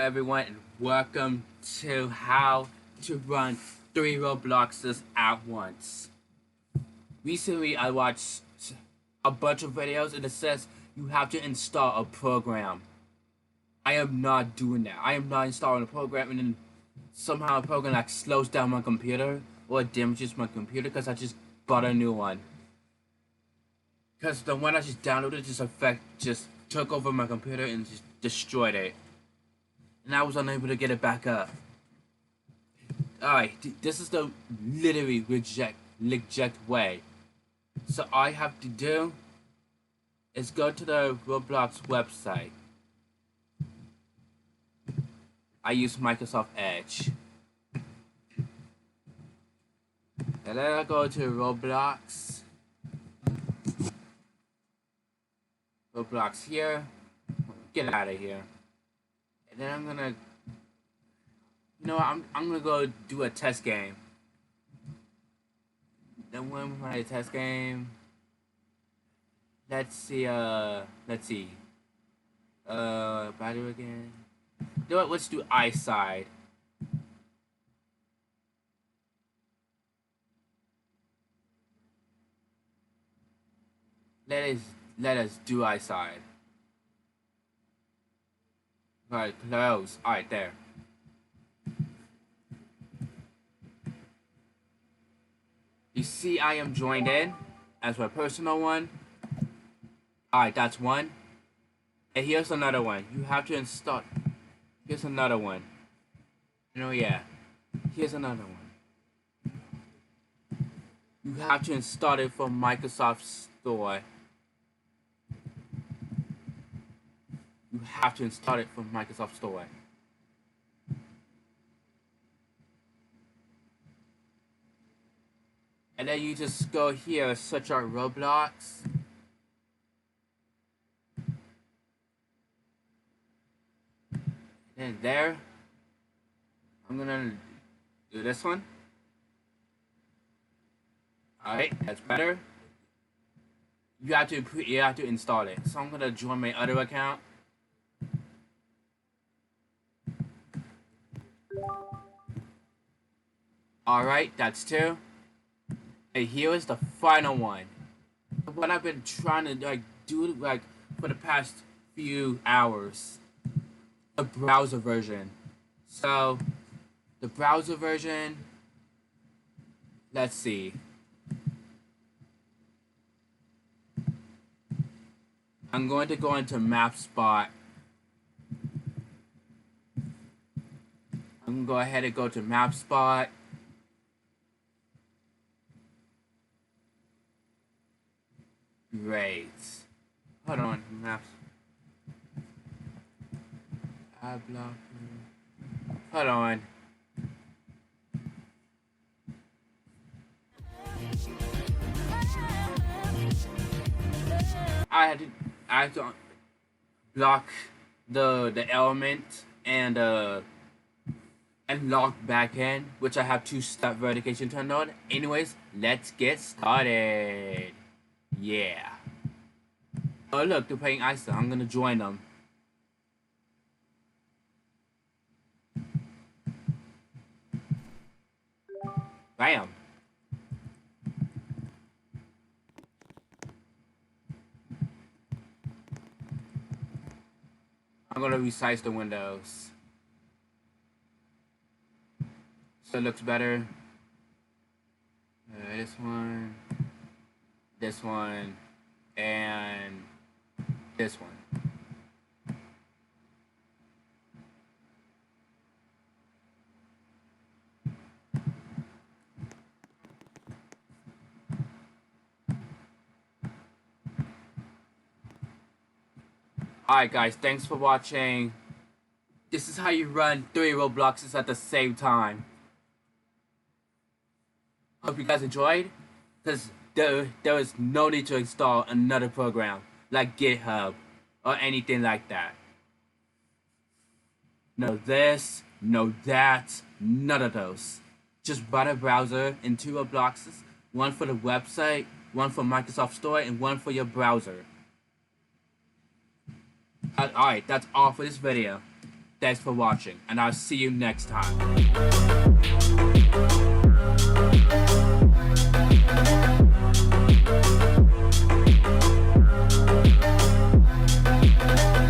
everyone, and welcome to how to run 3 Robloxes at once. Recently, I watched a bunch of videos and it says you have to install a program. I am not doing that. I am not installing a program and then somehow a program like slows down my computer or damages my computer because I just bought a new one. Because the one I just downloaded just took over my computer and just destroyed it. And I was unable to get it back up. Alright, this is the literally reject way. So all I have to do is go to the Roblox website. I use Microsoft Edge. And then I go to Roblox. Roblox here. Get out of here. And then I'm gonna, I'm gonna go do a test game. Then when my test game, let's see, battery again. You know what? Let's do eyesight. Let us do eyesight. Right, close. Alright, there. You see I am joined in as my personal one. Alright, that's one. And here's another one. You have to install. Here's another one. Yeah. Here's another one. You have to install it from Microsoft Store. You have to install it from Microsoft Store. And then you just go here, search out Roblox. And there, I'm gonna do this one. Alright, that's better. You have to install it. So I'm gonna join my other account. Alright, that's two. And here is the final one. What I've been trying to do for the past few hours. The browser version. So the browser version, let's see. I'm going to go into MapSpot. I'm going to go ahead and go to MapSpot. Great. Hold on, maps. Hold on. I had to block the element and log back in, which I have two-step verification turned on. Anyways, let's get started. Yeah. Oh look, they're playing ISA. I'm gonna join them. Bam. I'm gonna resize the windows so it looks better. This one, and this one. Alright guys, thanks for watching. This is how you run 3 Robloxes at the same time. Hope you guys enjoyed, because there is no need to install another program like Github or anything like that. No this, no that, none of those. Just run a browser in 2 Robloxes, one for the website, one for Microsoft Store, and one for your browser. Alright, that's all for this video. Thanks for watching, and I'll see you next time.